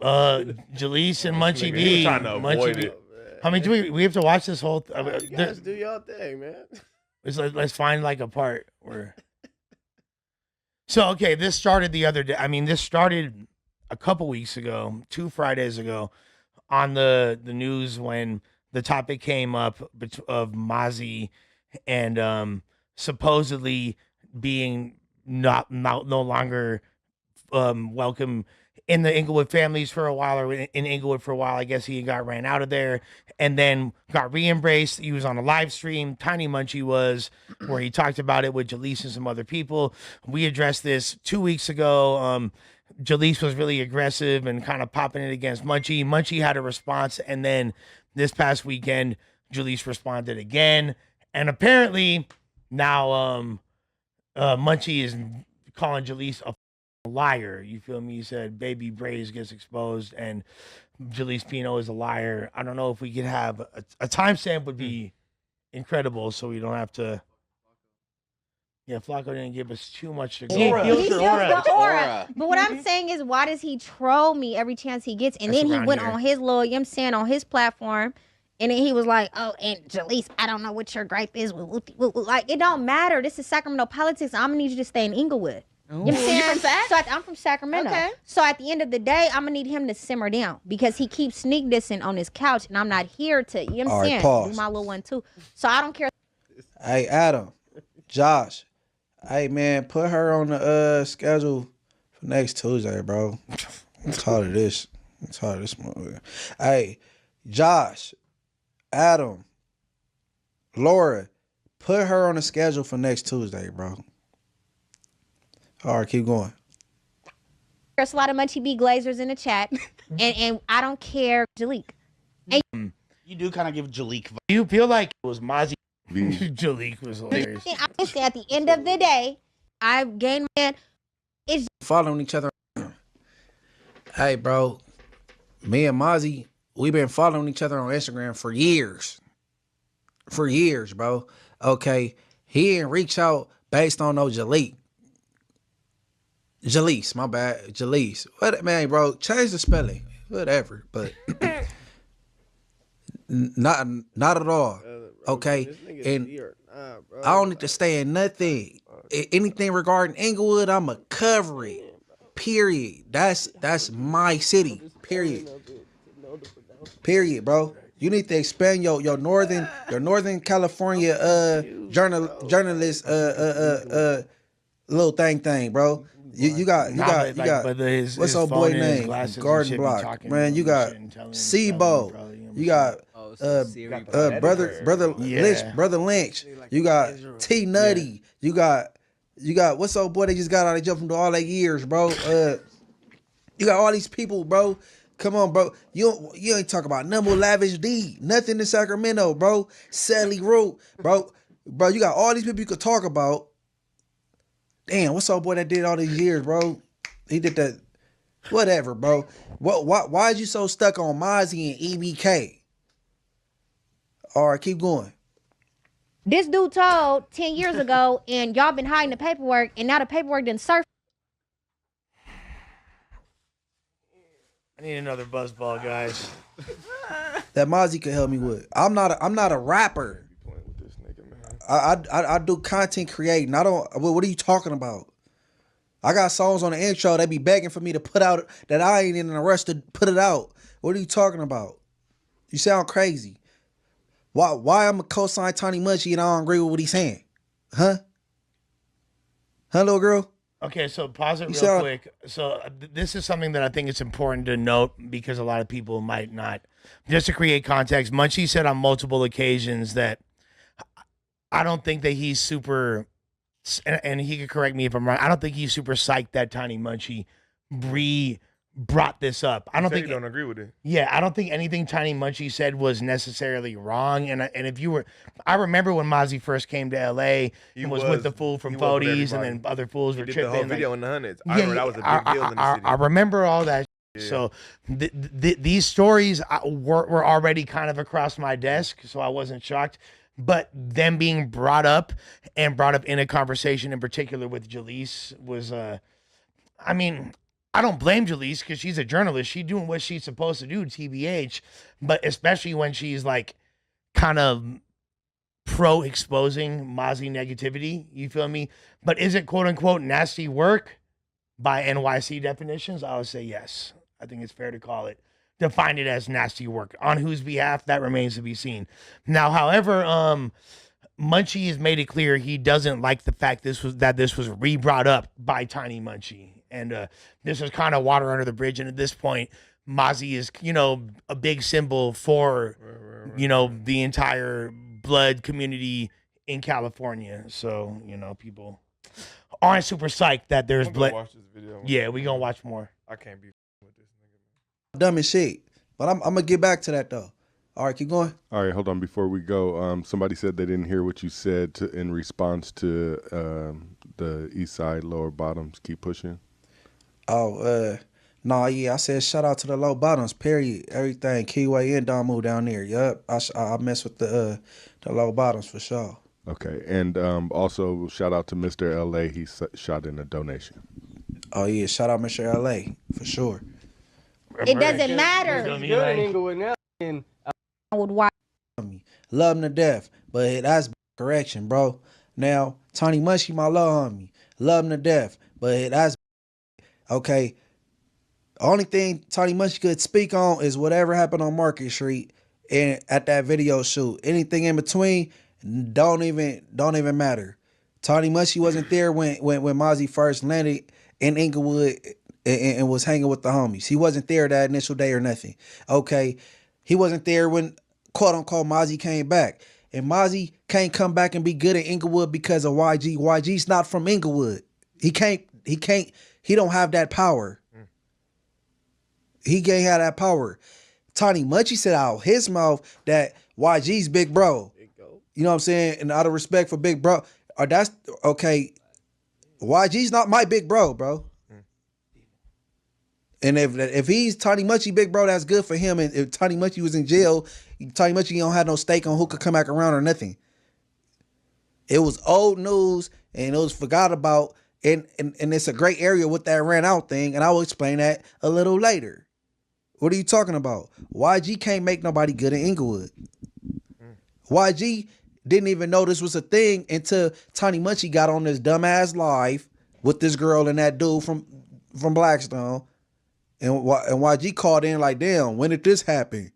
Jalice and Munchie Nigga, he B. trying to avoid it. I mean, do we have to watch this whole? You guys do y'all thing, man. It's like, let's find like a part where. So okay, this started the other day. I mean, this started a couple weeks ago, 2 Fridays ago, on the news when the topic came up of Mazi and supposedly being no longer welcome in the Englewood families for a while, or in Englewood for a while. I guess he got ran out of there and then got re-embraced. He was on a live stream, Tiny Munchie was, where he talked about it with Jalice and some other people. We addressed this 2 weeks ago. Jalice was really aggressive and kind of popping it against Munchie. Munchie had a response, and then this past weekend, Jalice responded again. And apparently now Munchie is calling Jalice a liar. You feel me? He said Baby Braze gets exposed and Jalice Pino is a liar. I don't know if we could have a timestamp would be incredible so we don't have to. Yeah, Flacco didn't give us too much to go. He feels the aura. But what I'm saying is, why does he troll me every chance he gets? And That's then he around went here. on his little, you know what I'm saying, on his platform. And then he was like, oh, and Jalice, I don't know what your gripe is. Like, it don't matter. This is Sacramento politics. I'm going to need you to stay in Inglewood. You know what I'm saying? You from Sac? So I'm from Sacramento. Okay. So at the end of the day, I'm going to need him to simmer down because he keeps sneak dissing on his couch. And I'm not here to, you know what I'm All right, saying? pause. Do my little one too. So I don't care. Hey, Adam, Josh. Hey, man, put her on the schedule for next Tuesday, bro. I'm tired of this. I'm tired of this motherfucker. Hey, Josh, Adam, Laura, put her on the schedule for next Tuesday, bro. All right, keep going. There's a lot of Munchie B Glazers in the chat. and I don't care. Jaleec. You do kind of give Jaleec. Do you feel like it was Mazi? Jaleec was hilarious. I just say at the end of the day, I've gained man. It's Following each other. Hey, bro, me and Mazi, we've been following each other on Instagram for years. For years, bro. Okay, he didn't reach out based on no Jaleec. Jalice, my bad. Jalice. What, man, bro, change the spelling. Whatever, but not at all. Okay, and I don't need to stay in nothing. Anything regarding Englewood, I'ma cover it. Period. That's my city. Period. Period, bro. You need to expand your northern California journalist little thing, bro. You got what's old boy name? Garden Block. Man, you got Sebo. You got brother Lynch, brother Lynch. You got T Nutty. You got what's old boy they just got out of jail from all that years, bro. You got all these people, bro. Come on, bro. You ain't talk about number Lavish D. Nothing in Sacramento, bro. Sally Root, bro. Bro, you got all these people you could talk about. Damn, what's up, boy that did all these years, bro? He did that. Whatever, bro. Why is you so stuck on Mazi and EBK? All right, keep going. this dude told 10 years ago, and y'all been hiding the paperwork, and now the paperwork didn't surface. I need another buzzball, guys. That Mazi could help me with. I'm not a rapper. I do content creating. I don't. What are you talking about? I got songs on the intro. They be begging for me to put out that I ain't in a rush to put it out. What are you talking about? You sound crazy. Why I'm a co-sign Tiny Munchie and I don't agree with what he's saying? Huh, little girl? Okay, so pause it real quick. So this is something that I think it's important to note because a lot of people might not. Just to create context, Munchie said on multiple occasions that I don't think that he's super, and he could correct me if I'm wrong, I don't think he's super psyched that Tiny Munchie brought this up. I don't think you don't agree with it. Yeah, I don't think anything Tiny Munchie said was necessarily wrong. And if you were, I remember when Mazi first came to LA, he was with the fool from Fodies, and then other fools were He did tripping. the whole video in the hundreds. I remember that was a big deal in the city. I remember all that. Yeah. So these stories were already kind of across my desk, so I wasn't shocked. But them being brought up in a conversation in particular with Jalice was, I mean, I don't blame Jalice because she's a journalist. She's doing what she's supposed to do, TBH. But especially when she's like kind of pro exposing Mazi negativity. You feel me? But is it quote unquote nasty work by NYC definitions? I would say yes. I think it's fair to call it. Define it as nasty work. On whose behalf, that remains to be seen. Now, however, Munchie has made it clear he doesn't like the fact this was re-brought up by Tiny Munchie. And this is kind of water under the bridge. And at this point, Mazi is, a big symbol for, the entire blood community in California. So, people aren't super psyched that there's blood. Watch this video. Yeah, we gonna watch more. I can't be with this nigga. Dumb as shit. But I'm gonna get back to that though. All right, keep going. All right, hold on. Before we go, somebody said they didn't hear what you said in response to the East Side Lower Bottoms. Keep pushing. Oh, no, yeah, I said shout out to the Low Bottoms. Period. Everything. Keyway and Damu down there. Yup. I mess with the Low Bottoms for sure. Okay, and also shout out to Mr. LA. He shot in a donation. Oh yeah, shout out Mr. LA for sure. It doesn't matter. He's good in Englewood now. And I would watch. Love him to death, but that's correction, bro. Now, Tony Munchie, my love homie. Love him to death, but that's okay. Only thing Tony Munchie could speak on is whatever happened on Market Street and at that video shoot. Anything in between don't even matter. Tony Munchie wasn't there when Mazi first landed in Englewood and was hanging with the homies. He wasn't there that initial day or nothing. Okay, he wasn't there when quote unquote Mazi came back. And Mazi can't come back and be good at Englewood because of YG. YG's not from Englewood. He don't have that power. He can't have that power. Tony Munchie said out his mouth that YG's big bro. You know what I'm saying? And out of respect for big bro, or that's okay. YG's not my big bro, bro. And if he's Tony Munchie big bro, that's good for him. And if Tony Munchie was in jail, Tony Munchie don't have no stake on who could come back around or nothing. It was old news and it was forgot about. And it's a great area with that ran out thing. And I will explain that a little later. What are you talking about? YG can't make nobody good in Englewood. YG didn't even know this was a thing until Tony Munchie got on this dumbass live with this girl and that dude from Blackstone. And YG called in like, damn, when did this happen?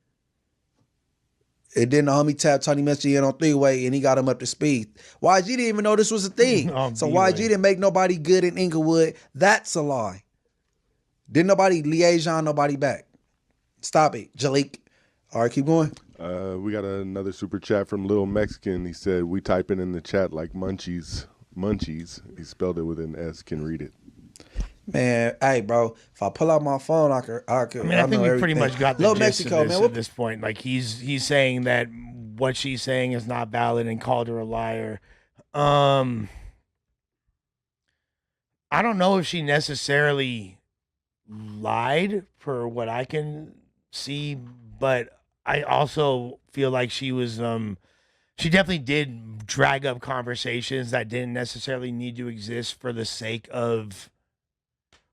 And then the homie tapped Tony Munchie in on three-way and he got him up to speed. YG didn't even know this was a thing. So YG didn't make nobody good in Englewood. That's a lie. Didn't nobody liaison nobody back. Stop it, Jaleec. All right, keep going. We got another super chat from Lil Mexican. He said, we type it in the chat like Munchies. He spelled it with an S, can read it. Man, hey, bro, if I pull out my phone, I could. I think we pretty much got the Lil gist Mexico, of this man. At this point. Like he's saying that what she's saying is not valid and called her a liar. I don't know if she necessarily lied for what I can see, but I also feel like she was she definitely did drag up conversations that didn't necessarily need to exist for the sake of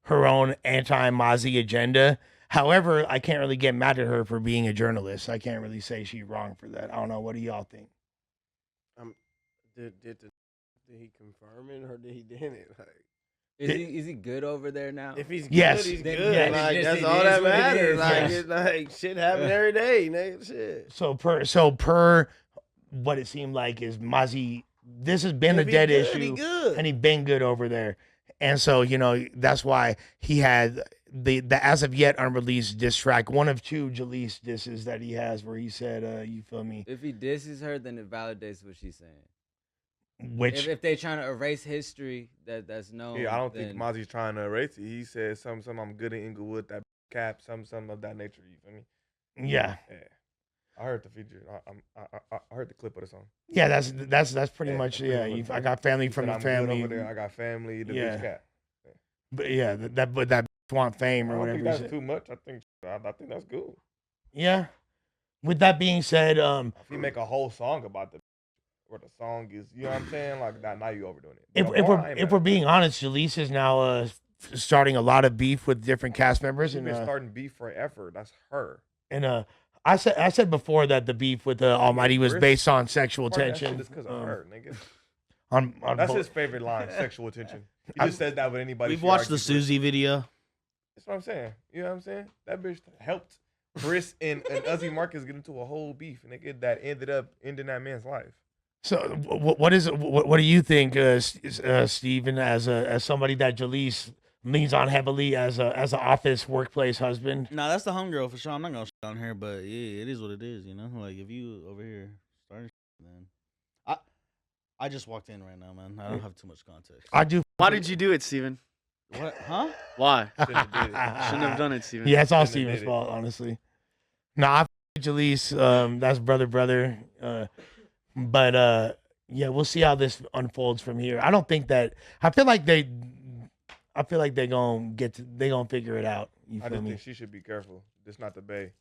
her own anti-Mazi agenda. However, I can't really get mad at her for being a journalist. I can't really say she's wrong for that. I don't know. What do y'all think? Did he confirm it or did he didn't? Like, is he good over there now? if he's good, Yes. he's Then- good. yeah, Like it's that's just- all it that is what it matters. is, Like yes. it's like shit happen every day, nigga. Shit. So per what it seemed like is Mazi, this has been If a he dead good, issue he good. and he been good over there. And so, that's why he had the as of yet unreleased diss track, one of two Jalice disses that he has where he said, you feel me? If he disses her, then it validates what she's saying. Which If they trying to erase history that's known. Yeah, I don't then, think Mazi's trying to erase it. He said something I'm good in Englewood, that cap, something of that nature. You feel me? yeah. Yeah. I heard the feature. I heard the clip of the song. Yeah, that's pretty Yeah, much that's pretty much I it. got family He from said, the "I'm good family. over there. I got family. The Yeah. bitch cap. But yeah, that want fame I or don't whatever think he that's said. too much. I think that's cool. Yeah. With that being said, If you make a whole song about where the song is, you know what I'm saying? Like now you overdoing it. But if the bar, I ain't we're mad. being honest, Jalice is now starting a lot of beef with different cast members, She's and been starting beef forever. That's her. I said before that the beef with Almighty was Chris, based on sexual Part of that tension. shit is because of her, nigga. On That's both- his favorite line, sexual attention. He just said that with anybody. We've she watched the argues with. Susie video. That's what I'm saying. You know what I'm saying? That bitch helped Chris and Uzi Marcus get into a whole beef, nigga, that ended up ending that man's life. So what is it? What do you think, Steven, as somebody that Jalice leans on heavily as an office workplace husband? Nah, that's the homegirl for sure. I'm not gonna shit on her, but yeah, it is what it is. You know, like if you over here starting, then I just walked in right now, man. I don't have too much context. I do. Why did you do it, Steven? What? Huh? Why? Shouldn't have did it. Shouldn't have done it, Steven. Yeah, it's all Shouldn't have Steven's did it. fault, honestly. No, I Jalice. That's brother. But yeah, we'll see how this unfolds from here. I don't think that. I feel like they gonna figure it out. You I feel just me? think she should be careful. Just not the bae.